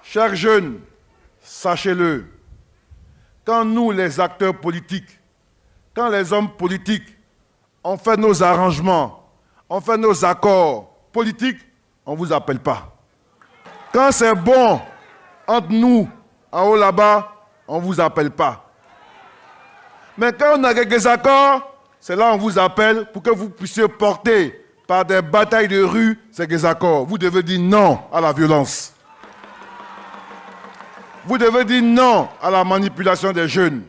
Chers jeunes, sachez-le, quand nous, les acteurs politiques, quand les hommes politiques, on fait nos arrangements, on fait nos accords politiques, on ne vous appelle pas. Quand c'est bon entre nous, en haut là-bas, on ne vous appelle pas. Mais quand on a quelques accords, c'est là qu'on vous appelle pour que vous puissiez porter par des batailles de rue ces accords. Vous devez dire non à la violence. Vous devez dire non à la manipulation des jeunes.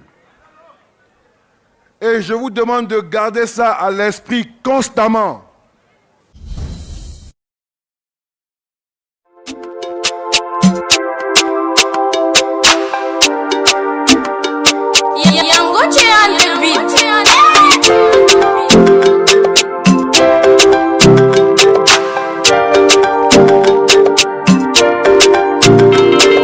Et je vous demande de garder ça à l'esprit constamment. Yangoche on the beat.